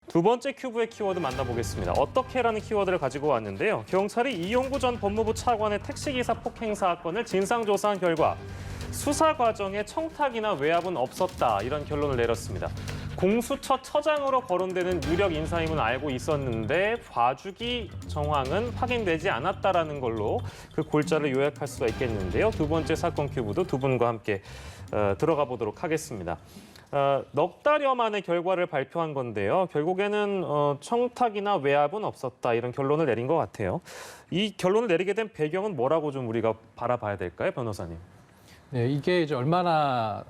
두 번째 큐브의 키워드 만나보겠습니다. 어떻게라는 키워드를 가지고 왔는데요. 경찰이 이용구 전 법무부 차관의 택시기사 폭행 사건을 진상조사한 결과 수사 과정에 청탁이나 외압은 없었다, 이런 결론을 내렸습니다. 공수처 처장으로 거론되는 유력 인사임은 알고 있었는데 봐주기 정황은 확인되지 않았다라는 걸로 그 골자를 요약할 수가 있겠는데요. 두 번째 사건 큐브도 두 분과 함께 들어가 보도록 하겠습니다. 넉 달여 만에 결과를 발표한 건데요. 결국에는 청탁이나 외압은 없었다, 이런 결론을 내린 것 같아요. 이 결론을 내리게 된 배경은 뭐라고 좀 우리가 바라봐야 될까요, 변호사님? 네, 이게 이제 얼마나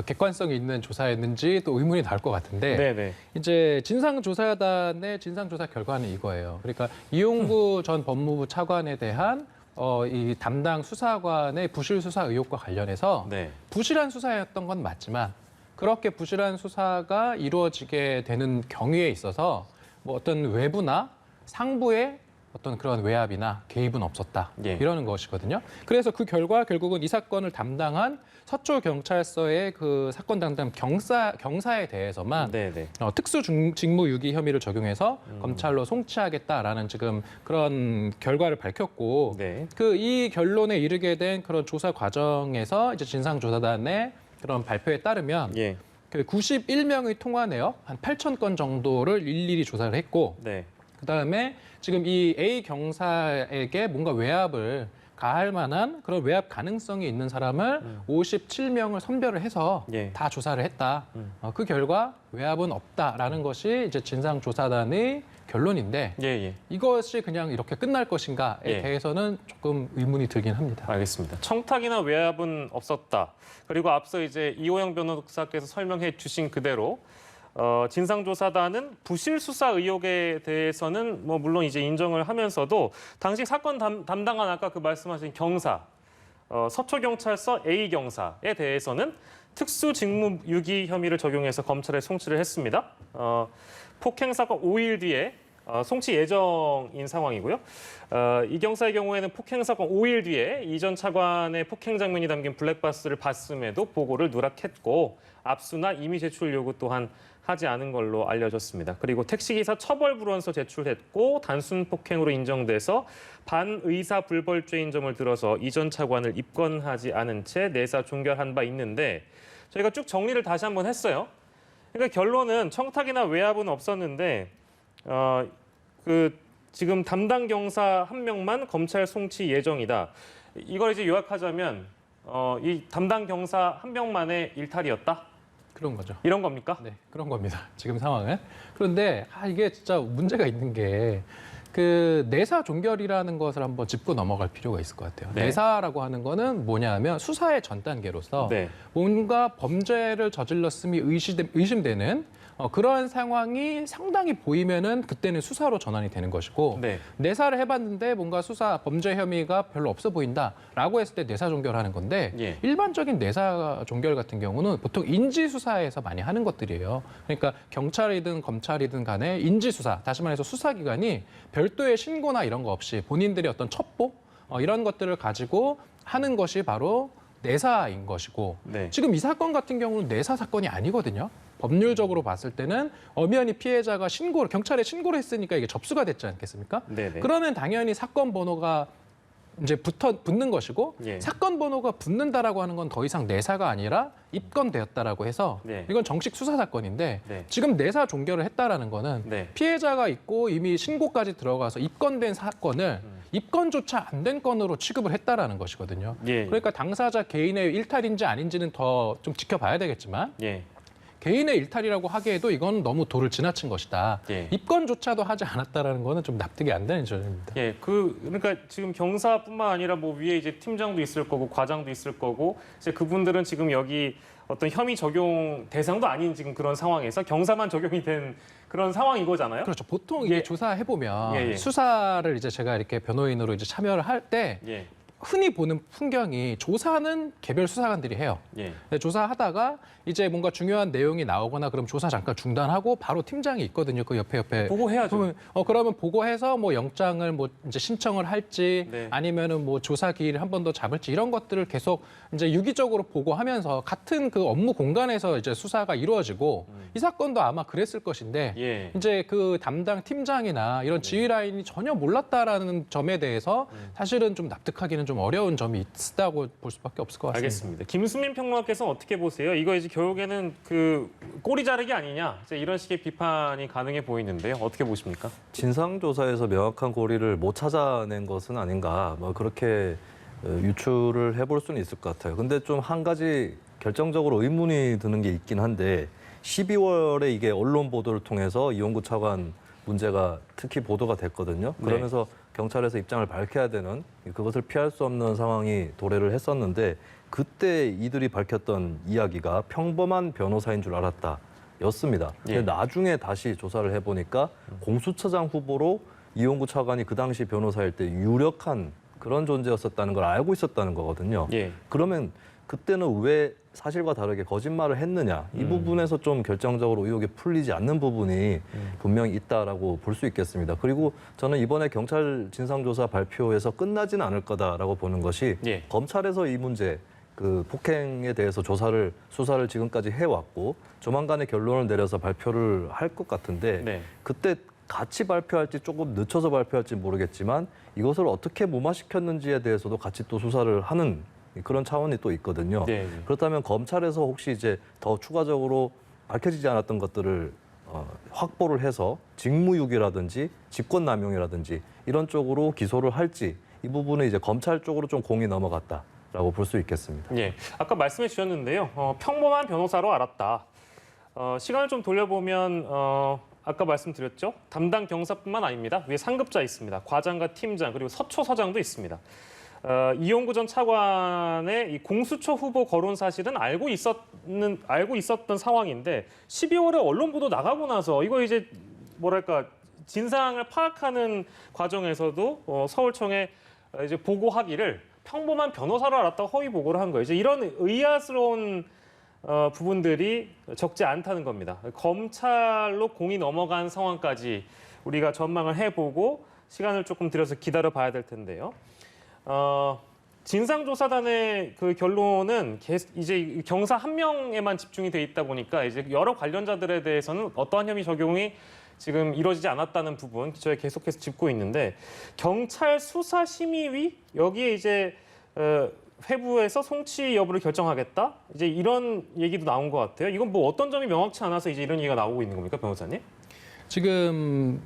객관성이 있는 조사였는지 또 의문이 나올 것 같은데, 네네. 이제 진상조사단의 진상조사 결과는 이거예요. 그러니까 이용구 전 법무부 차관에 대한 이 담당 수사관의 부실 수사 의혹과 관련해서 네. 부실한 수사였던 건 맞지만, 그렇게 부실한 수사가 이루어지게 되는 경위에 있어서 뭐 어떤 외부나 상부의 어떤 그런 외압이나 개입은 없었다, 예. 이러는 것이거든요. 그래서 그 결과 결국은 이 사건을 담당한 서초경찰서의 그 사건 담당 경사에 대해서만 네네. 특수 직무유기 혐의를 적용해서 검찰로 송치하겠다라는 지금 그런 결과를 밝혔고, 네. 그 이 결론에 이르게 된 그런 조사 과정에서 이제 진상조사단의 그런 발표에 따르면 예. 그 91명의 통화 내역 한 8천 건 정도를 일일이 조사를 했고, 네. 그다음에 지금 이 A 경사에게 뭔가 외압을 가할 만한 그런 외압 가능성이 있는 사람을 57명을 선별을 해서 예. 다 조사를 했다. 그 결과 외압은 없다라는 것이 이제 진상조사단의 결론인데, 예. 이것이 그냥 이렇게 끝날 것인가에 예. 대해서는 조금 의문이 들긴 합니다. 알겠습니다. 청탁이나 외압은 없었다. 그리고 앞서 이제 이호영 변호사께서 설명해 주신 그대로 진상조사단은 부실 수사 의혹에 대해서는 뭐 물론 이제 인정을 하면서도 당시 사건 담당한 아까 그 말씀하신 경사, 서초경찰서 A 경사에 대해서는 특수직무유기 혐의를 적용해서 검찰에 송치를 했습니다. 폭행 사건 5일 뒤에 송치 예정인 상황이고요. 이 경사의 경우에는 폭행 사건 5일 뒤에 이 전 차관의 폭행 장면이 담긴 블랙박스를 봤음에도 보고를 누락했고, 압수나 임의 제출 요구 또한 하지 않은 걸로 알려졌습니다. 그리고 택시기사 처벌불원서 제출했고 단순 폭행으로 인정돼서 반의사 불벌죄인 점을 들어서 이 전 차관을 입건하지 않은 채 내사 종결한 바 있는데, 저희가 쭉 정리를 다시 한번 했어요. 그러니까 결론은 청탁이나 외압은 없었는데 그 지금 담당 경사 한 명만 검찰 송치 예정이다. 이걸 이제 요약하자면 이 담당 경사 한 명만의 일탈이었다. 그런 거죠. 이런 겁니까? 네, 그런 겁니다. 지금 상황은. 그런데 이게 진짜 문제가 있는 게, 그 내사 종결이라는 것을 한번 짚고 넘어갈 필요가 있을 것 같아요. 네. 내사라고 하는 거는 뭐냐면 수사의 전 단계로서 네. 뭔가 범죄를 저질렀음이 의심되는 그런 상황이 상당히 보이면은 그때는 수사로 전환이 되는 것이고, 네. 내사를 해봤는데 뭔가 범죄 혐의가 별로 없어 보인다라고 했을 때 내사 종결하는 건데, 예. 일반적인 내사 종결 같은 경우는 보통 인지 수사에서 많이 하는 것들이에요. 그러니까 경찰이든 검찰이든 간에 인지 수사, 다시 말해서 수사기관이 별도의 신고나 이런 거 없이 본인들의 어떤 첩보 이런 것들을 가지고 하는 것이 바로 내사인 것이고, 네. 지금 이 사건 같은 경우는 내사 사건이 아니거든요. 법률적으로 봤을 때는 엄연히 피해자가 경찰에 신고를 했으니까 이게 접수가 됐지 않겠습니까? 네네. 그러면 당연히 사건 번호가 이제 붙는 것이고, 예. 사건 번호가 붙는다라고 하는 건 더 이상 내사가 아니라 입건되었다라고 해서 네. 이건 정식 수사 사건인데, 네. 지금 내사 종결을 했다라는 거는 네. 피해자가 있고 이미 신고까지 들어가서 입건된 사건을 입건조차 안 된 건으로 취급을 했다라는 것이거든요. 예. 그러니까 당사자 개인의 일탈인지 아닌지는 더 좀 지켜봐야 되겠지만, 예. 개인의 일탈이라고 하기에도 이건 너무 도를 지나친 것이다. 예. 입건조차도 하지 않았다라는 거는 좀 납득이 안 되는 점입니다. 예, 그러니까 지금 경사뿐만 아니라 뭐 위에 이제 팀장도 있을 거고 과장도 있을 거고, 이제 그분들은 지금 여기 어떤 혐의 적용 대상도 아닌 지금 그런 상황에서 경사만 적용이 된 그런 상황인 거잖아요. 그렇죠. 보통 이게 예. 조사해 보면 예. 수사를 이제 제가 이렇게 변호인으로 이제 참여를 할 때 예. 흔히 보는 풍경이 조사는 개별 수사관들이 해요. 예. 근데 조사하다가 이제 뭔가 중요한 내용이 나오거나 그럼 조사 잠깐 중단하고 바로 팀장이 있거든요. 그 옆에. 보고해야죠. 그러면 보고해서 뭐 영장을 뭐 이제 신청을 할지 네. 아니면은 뭐 조사 기일을 한 번 더 잡을지 이런 것들을 계속 이제 유기적으로 보고하면서 같은 그 업무 공간에서 이제 수사가 이루어지고 이 사건도 아마 그랬을 것인데 예. 이제 그 담당 팀장이나 이런 지휘 라인이 전혀 몰랐다라는 점에 대해서 사실은 좀 납득하기는 좀 어려운 점이 있다고 볼 수밖에 없을 것 같습니다. 알겠습니다. 김수민 평론가께서는 어떻게 보세요? 이거 이제 결국에는 그 꼬리 자르기 아니냐 이제 이런 식의 비판이 가능해 보이는데요. 어떻게 보십니까? 진상조사에서 명확한 고리를 못 찾아낸 것은 아닌가 뭐 그렇게 유추를 해볼 수는 있을 것 같아요. 근데 좀 한 가지 결정적으로 의문이 드는 게 있긴 한데 12월에 이게 언론 보도를 통해서 이용구 차관 문제가 특히 보도가 됐거든요. 네. 그러면서 경찰에서 입장을 밝혀야 되는 그것을 피할 수 없는 상황이 도래를 했었는데 그때 이들이 밝혔던 이야기가 평범한 변호사인 줄 알았다 였습니다. 예. 근데 나중에 다시 조사를 해보니까 공수처장 후보로 이용구 차관이 그 당시 변호사일 때 유력한 그런 존재였었다는 걸 알고 있었다는 거거든요. 예. 그러면 그때는 왜 사실과 다르게 거짓말을 했느냐 이 부분에서 좀 결정적으로 의혹이 풀리지 않는 부분이 분명히 있다라고 볼 수 있겠습니다. 그리고 저는 이번에 경찰 진상조사 발표에서 끝나지는 않을 거다라고 보는 것이 예. 검찰에서 이 문제 그 폭행에 대해서 수사를 지금까지 해왔고 조만간에 결론을 내려서 발표를 할 것 같은데 네. 그때 같이 발표할지 조금 늦춰서 발표할지 모르겠지만 이것을 어떻게 무마시켰는지에 대해서도 같이 또 수사를 하는 그런 차원이 또 있거든요. 네. 그렇다면 검찰에서 혹시 이제 더 추가적으로 밝혀지지 않았던 것들을 확보를 해서 직무유기라든지 직권남용이라든지 이런 쪽으로 기소를 할지 이 부분은 이제 검찰 쪽으로 좀 공이 넘어갔다라고 볼 수 있겠습니다. 예. 아까 말씀해 주셨는데요. 평범한 변호사로 알았다. 시간을 좀 돌려보면 아까 말씀드렸죠. 담당 경사뿐만 아닙니다. 위에 상급자 있습니다. 과장과 팀장 그리고 서초 서장도 있습니다. 이용구 전 차관의 이 공수처 후보 거론 사실은 알고 있었던 상황인데 12월에 언론 보도 나가고 나서 이거 이제 뭐랄까 진상을 파악하는 과정에서도 서울청에 이제 보고하기를 평범한 변호사로 알았다고 허위 보고를 한 거예요. 이제 이런 의아스러운 부분들이 적지 않다는 겁니다. 검찰로 공이 넘어간 상황까지 우리가 전망을 해보고 시간을 조금 들여서 기다려 봐야 될 텐데요. 진상조사단의 그 결론은 이제 경사 한 명에만 집중이 돼 있다 보니까 이제 여러 관련자들에 대해서는 어떠한 혐의 적용이 지금 이루어지지 않았다는 부분 저희 계속해서 짚고 있는데 경찰 수사심의위 여기에 이제 회부에서 송치 여부를 결정하겠다 이제 이런 얘기도 나온 것 같아요. 이건 뭐 어떤 점이 명확치 않아서 이제 이런 얘기가 나오고 있는 겁니까, 변호사님? 지금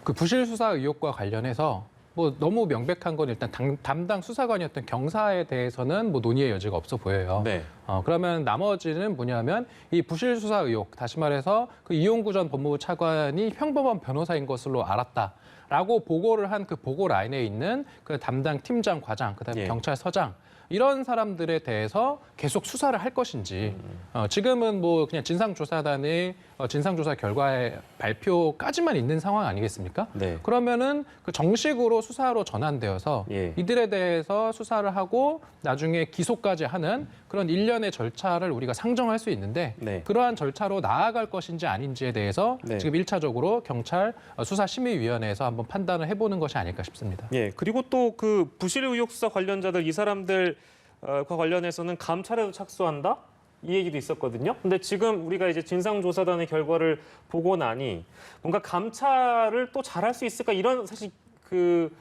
그 부실 수사 의혹과 관련해서 뭐 너무 명백한 건 일단 담당 수사관이었던 경사에 대해서는 뭐 논의의 여지가 없어 보여요. 네. 그러면 나머지는 뭐냐면 이 부실 수사 의혹, 다시 말해서 그 이용구 전 법무부 차관이 평범한 변호사인 것으로 알았다라고 보고를 한 그 보고 라인에 있는 그 담당 팀장, 과장, 그다음에 예. 경찰서장 이런 사람들에 대해서 계속 수사를 할 것인지 지금은 뭐 그냥 진상조사단의 진상조사 결과의 발표까지만 있는 상황 아니겠습니까? 네. 그러면은 그 정식으로 수사로 전환되어서 예. 이들에 대해서 수사를 하고 나중에 기소까지 하는 그런 일련의 절차를 우리가 상정할 수 있는데 네. 그러한 절차로 나아갈 것인지 아닌지에 대해서 네. 지금 지금 1차적으로 경찰 수사심의위원회에서 한번 판단을 해보는 것이 아닐까 싶습니다. 예. 그리고 또 그 부실 의혹 수사 관련자들 이 사람들과 관련해서는 감찰에도 착수한다? 이 얘기도 있었거든요. 근데 지금 우리가 이제 진상조사단의 결과를 보고 나니 뭔가 감찰을 또 잘할 수 있을까 이런 사실 그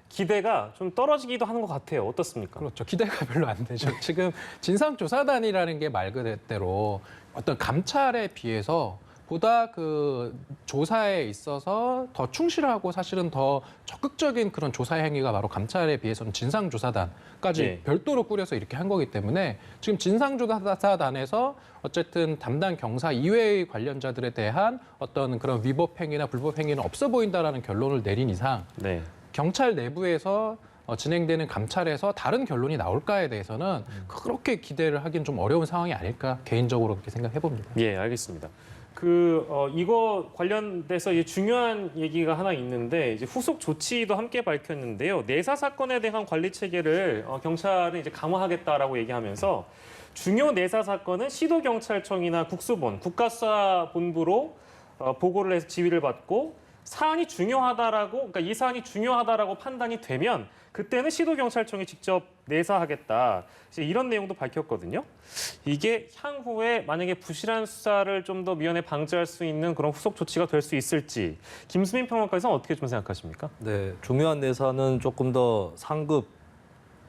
기대가 좀 떨어지기도 하는 것 같아요. 어떻습니까? 그렇죠. 기대가 별로 안 되죠. 지금 진상조사단이라는 게 말 그대로 어떤 감찰에 비해서 보다 그 조사에 있어서 더 충실하고 사실은 더 적극적인 그런 조사 행위가 바로 감찰에 비해서는 진상조사단까지 예. 별도로 꾸려서 이렇게 한 거기 때문에 지금 진상조사단에서 어쨌든 담당 경사 이외의 관련자들에 대한 어떤 그런 위법 행위나 불법 행위는 없어 보인다라는 결론을 내린 이상 네. 경찰 내부에서 진행되는 감찰에서 다른 결론이 나올까에 대해서는 그렇게 기대를 하기는 좀 어려운 상황이 아닐까 개인적으로 그렇게 생각해 봅니다. 예, 알겠습니다. 이거 관련돼서 이제 중요한 얘기가 하나 있는데 이제 후속 조치도 함께 밝혔는데요. 내사 사건에 대한 관리 체계를 경찰은 이제 강화하겠다라고 얘기하면서 중요 내사 사건은 시도경찰청이나 국수본, 국가수사본부로 보고를 해서 지휘를 받고 사안이 중요하다라고, 그러니까 이 사안이 중요하다라고 판단이 되면 그때는 시도경찰청이 직접 내사하겠다. 이제 이런 내용도 밝혔거든요. 이게 향후에 만약에 부실한 수사를 좀 더 미연에 방지할 수 있는 그런 후속 조치가 될 수 있을지 김수민 평론가에서는 어떻게 좀 생각하십니까? 네, 중요한 내사는 조금 더 상급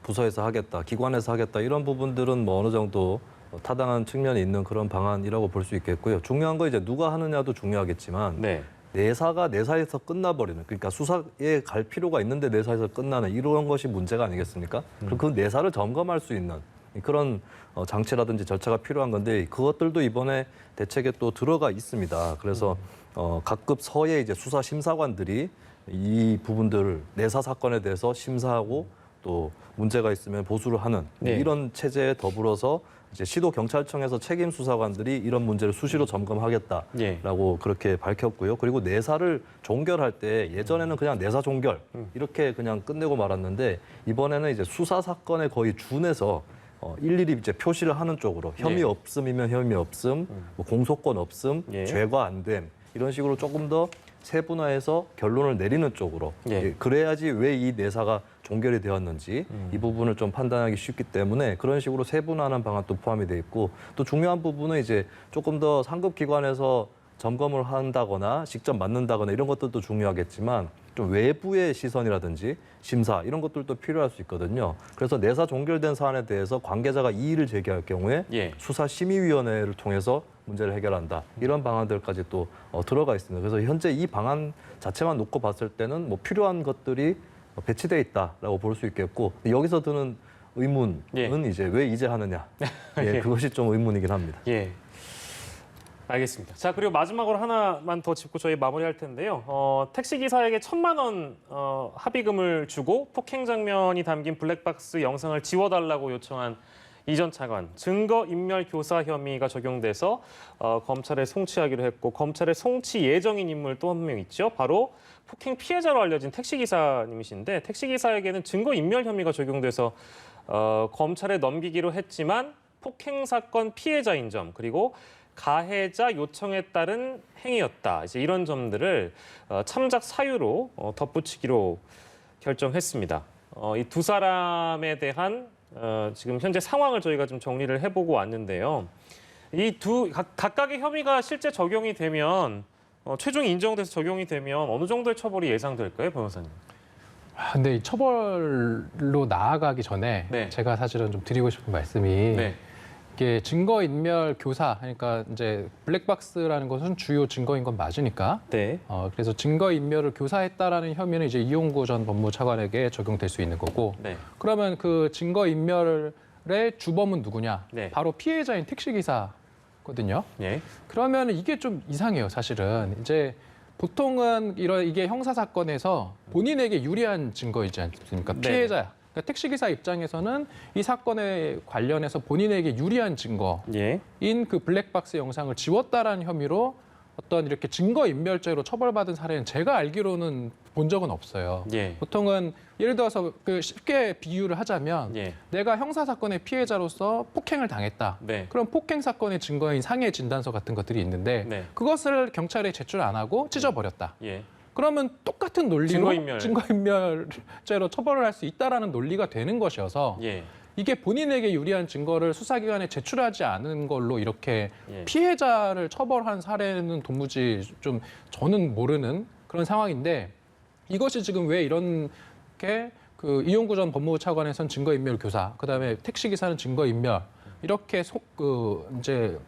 부서에서 하겠다, 기관에서 하겠다 이런 부분들은 뭐 어느 정도 타당한 측면이 있는 그런 방안이라고 볼 수 있겠고요. 중요한 거 이제 누가 하느냐도 중요하겠지만 네. 내사가 내사에서 끝나버리는, 그러니까 수사에 갈 필요가 있는데 내사에서 끝나는 이런 것이 문제가 아니겠습니까? 그리고 그 내사를 점검할 수 있는 그런 장치라든지 절차가 필요한 건데 그것들도 이번에 대책에 또 들어가 있습니다. 그래서 각급 서의 이제 수사 심사관들이 이 부분들을 내사 사건에 대해서 심사하고 또 문제가 있으면 보수를 하는 네. 이런 체제에 더불어서 이제 시도 경찰청에서 책임 수사관들이 이런 문제를 수시로 점검하겠다라고 예. 그렇게 밝혔고요. 그리고 내사를 종결할 때 예전에는 그냥 내사 종결 이렇게 그냥 끝내고 말았는데 이번에는 이제 수사 사건에 거의 준해서 일일이 이제 표시를 하는 쪽으로 혐의 예. 없음이면 혐의 없음, 뭐 공소권 없음, 예. 죄가 안 됨 이런 식으로 조금 더 세분화해서 결론을 내리는 쪽으로 예. 그래야지 왜 이 내사가 종결이 되었는지 이 부분을 좀 판단하기 쉽기 때문에 그런 식으로 세분화하는 방안도 포함이 돼 있고 또 중요한 부분은 이제 조금 더 상급 기관에서 점검을 한다거나 직접 맡는다거나 이런 것들도 중요하겠지만 좀 외부의 시선이라든지 심사 이런 것들도 필요할 수 있거든요. 그래서 내사 종결된 사안에 대해서 관계자가 이의를 제기할 경우에 예. 수사심의위원회를 통해서 문제를 해결한다. 이런 방안들까지 또 들어가 있습니다. 그래서 현재 이 방안 자체만 놓고 봤을 때는 뭐 필요한 것들이 배치돼 있다라고 볼 수 있겠고 여기서 드는 의문은 예. 이제 왜 이제 하느냐. 예, 그것이 좀 의문이긴 합니다. 예. 알겠습니다. 자, 그리고 마지막으로 하나만 더 짚고 저희 마무리할 텐데요. 택시기사에게 1,000만 원 합의금을 주고 폭행 장면이 담긴 블랙박스 영상을 지워달라고 요청한 이 전 차관. 증거인멸 교사 혐의가 적용돼서 검찰에 송치하기로 했고 검찰에 송치 예정인 인물 또 한 명 있죠. 바로 폭행 피해자로 알려진 택시기사님이신데 택시기사에게는 증거인멸 혐의가 적용돼서 검찰에 넘기기로 했지만 폭행 사건 피해자인 점 그리고 가해자 요청에 따른 행위였다. 이제 이런 점들을 참작 사유로 덧붙이기로 결정했습니다. 이 두 사람에 대한 지금 현재 상황을 저희가 좀 정리를 해보고 왔는데요. 이 각각의 혐의가 실제 적용이 되면 최종 인정돼서 적용이 되면 어느 정도의 처벌이 예상될까요, 변호사님? 근데 이 처벌로 나아가기 전에 네. 제가 사실은 좀 드리고 싶은 말씀이 네. 이게 증거인멸 교사, 그러니까 이제 블랙박스라는 것은 주요 증거인 건 맞으니까. 네. 그래서 증거인멸을 교사했다라는 혐의는 이제 이용구 전 법무차관에게 적용될 수 있는 거고. 네. 그러면 그 증거인멸의 주범은 누구냐? 네. 바로 피해자인 택시기사거든요. 예. 그러면 이게 좀 이상해요, 사실은. 이제 보통은 이게 형사 사건에서 본인에게 유리한 증거이지 않습니까? 네. 피해자. 그러니까 택시기사 입장에서는 이 사건에 관련해서 본인에게 유리한 증거인 예. 그 블랙박스 영상을 지웠다라는 혐의로 어떤 이렇게 증거인멸죄로 처벌받은 사례는 제가 알기로는 본 적은 없어요. 예. 보통은 예를 들어서 그 쉽게 비유를 하자면 예. 내가 형사 사건의 피해자로서 폭행을 당했다. 네. 그럼 폭행 사건의 증거인 상해 진단서 같은 것들이 있는데 네. 그것을 경찰에 제출 안 하고 찢어버렸다. 예. 그러면 똑같은 논리로 증거인멸. 증거인멸죄로 처벌을 할 수 있다라는 논리가 되는 것이어서 예. 이게 본인에게 유리한 증거를 수사기관에 제출하지 않은 걸로 이렇게 예. 피해자를 처벌한 사례는 도무지 좀 저는 모르는 그런 상황인데 이것이 지금 왜 이렇게 그 이용구 전 법무부 차관에선 증거인멸 교사, 그다음에 택시기사는 증거인멸 이렇게 이제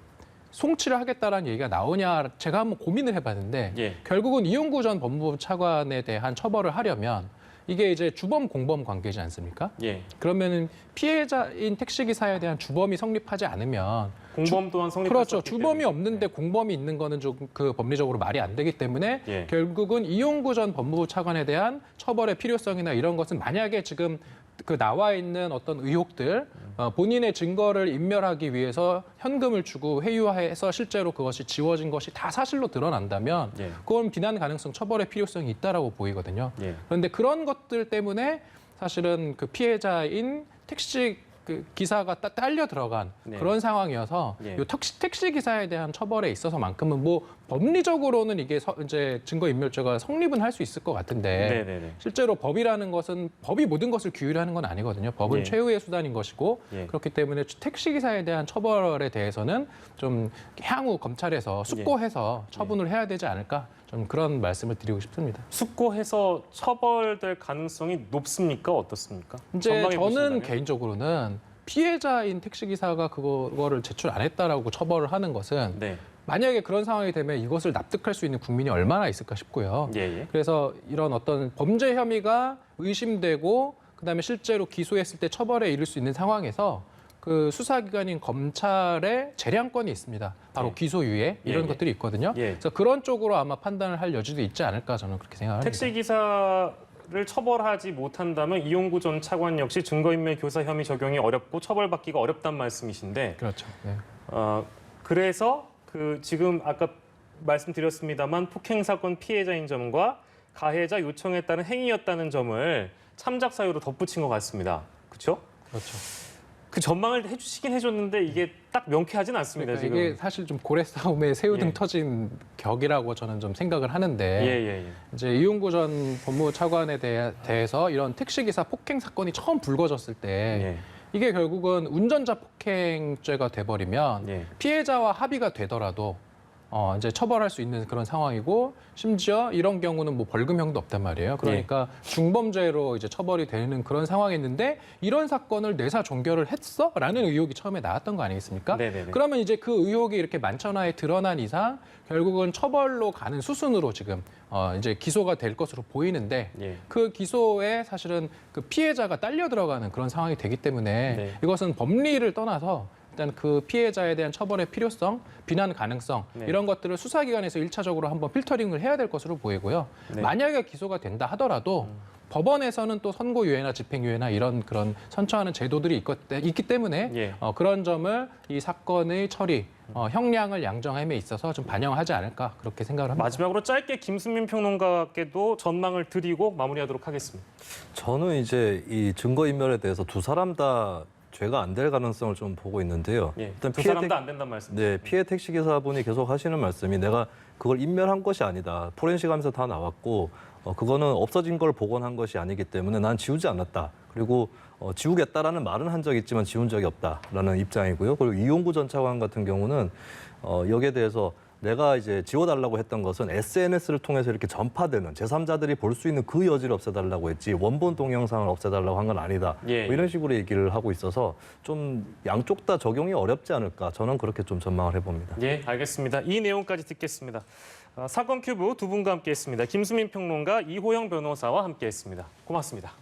송치를 하겠다라는 얘기가 나오냐 제가 한번 고민을 해봤는데 예. 결국은 이용구 전 법무부 차관에 대한 처벌을 하려면 이게 이제 주범 공범 관계지 않습니까? 예. 그러면은 피해자인 택시기사에 대한 주범이 성립하지 않으면 공범 또한 성립. 그렇죠. 주범이 없는데 공범이 있는 거는 좀 그 법리적으로 말이 안 되기 때문에 예. 결국은 이용구 전 법무부 차관에 대한 처벌의 필요성이나 이런 것은 만약에 지금 그 나와 있는 어떤 의혹들, 본인의 증거를 인멸하기 위해서 현금을 주고 회유해서 실제로 그것이 지워진 것이 다 사실로 드러난다면 예. 그건 비난 가능성, 처벌의 필요성이 있다라고 보이거든요. 예. 그런데 그런 것들 때문에 사실은 그 피해자인 택시 그 기사가 딸려 들어간 네. 그런 상황이어서 예. 요 택시 기사에 대한 처벌에 있어서만큼은 뭐 법리적으로는 이게 이제 증거인멸죄가 성립은 할 수 있을 것 같은데 네네네. 실제로 법이라는 것은 법이 모든 것을 규율하는 건 아니거든요. 법은 예. 최후의 수단인 것이고 예. 그렇기 때문에 택시 기사에 대한 처벌에 대해서는 좀 향후 검찰에서 숙고해서 처분을 해야 되지 않을까 좀 그런 말씀을 드리고 싶습니다. 숙고해서 처벌될 가능성이 높습니까? 어떻습니까? 이제 전망해 저는 보신다면? 개인적으로는 피해자인 택시기사가 그거를 제출 안 했다라고 처벌을 하는 것은 네. 만약에 그런 상황이 되면 이것을 납득할 수 있는 국민이 얼마나 있을까 싶고요. 예, 예. 그래서 이런 어떤 범죄 혐의가 의심되고 그다음에 실제로 기소했을 때 처벌에 이를 수 있는 상황에서 그 수사기관인 검찰의 재량권이 있습니다. 바로 예. 기소유예 이런 예, 예. 것들이 있거든요. 예. 그래서 그런 쪽으로 아마 판단을 할 여지도 있지 않을까 저는 그렇게 생각합니다. 택시 기사를 처벌하지 못한다면 이용구 전 차관 역시 증거인멸 교사 혐의 적용이 어렵고 처벌받기가 어렵단 말씀이신데 그렇죠. 네. 그래서 그 지금 아까 말씀드렸습니다만 폭행 사건 피해자인 점과 가해자 요청에 따른 행위였다는 점을 참작 사유로 덧붙인 것 같습니다. 그렇죠? 그렇죠. 그 전망을 해주시긴 해줬는데 이게 딱 명쾌하진 않습니다. 그러니까 지금. 이게 사실 좀 고래 싸움에 새우등 예. 터진 격이라고 저는 좀 생각을 하는데 예. 이제 이용구 전 법무차관에 대해서 이런 택시기사 폭행 사건이 처음 불거졌을 때 예. 이게 결국은 운전자 폭행죄가 돼버리면 예. 피해자와 합의가 되더라도 이제 처벌할 수 있는 그런 상황이고 심지어 이런 경우는 뭐 벌금형도 없단 말이에요. 그러니까 중범죄로 이제 처벌이 되는 그런 상황이었는데 이런 사건을 내사 종결을 했어?라는 의혹이 처음에 나왔던 거 아니겠습니까? 네네네. 그러면 이제 그 의혹이 이렇게 만천하에 드러난 이상 결국은 처벌로 가는 수순으로 지금 이제 기소가 될 것으로 보이는데 예. 그 기소에 사실은 그 피해자가 딸려 들어가는 그런 상황이 되기 때문에 네. 이것은 법리를 떠나서 일단 그 피해자에 대한 처벌의 필요성, 비난 가능성 네. 이런 것들을 수사기관에서 1차적으로 한번 필터링을 해야 될 것으로 보이고요. 네. 만약에 기소가 된다 하더라도 법원에서는 또 선고유예나 집행유예나 이런 그런 선처하는 제도들이 있기 때문에 예. 그런 점을 이 사건의 처리, 형량을 양정함에 있어서 좀 반영하지 않을까 그렇게 생각을 합니다. 마지막으로 짧게 김수민 평론가께도 전망을 드리고 마무리하도록 하겠습니다. 저는 이제 이 증거인멸에 대해서 두 사람 다 죄가 안 될 가능성을 좀 보고 있는데요. 예. 일단 두 사람 다 안 된단 말씀. 네, 피해 택시 기사분이 계속 하시는 말씀이 내가 그걸 인멸한 것이 아니다. 포렌식 하면서 다 나왔고 그거는 없어진 걸 복원한 것이 아니기 때문에 난 지우지 않았다. 그리고 지우겠다라는 말은 한 적 있지만 지운 적이 없다라는 입장이고요. 그리고 이용구 전 차관 같은 경우는 여기에 대해서 내가 이제 지워달라고 했던 것은 SNS를 통해서 이렇게 전파되는 제3자들이 볼 수 있는 그 여지를 없애달라고 했지 원본 동영상을 없애달라고 한 건 아니다. 예, 뭐 이런 식으로 얘기를 하고 있어서 좀 양쪽 다 적용이 어렵지 않을까 저는 그렇게 좀 전망을 해봅니다. 예, 알겠습니다. 이 내용까지 듣겠습니다. 사건 큐브 두 분과 함께했습니다. 김수민 평론가, 이호영 변호사와 함께했습니다. 고맙습니다.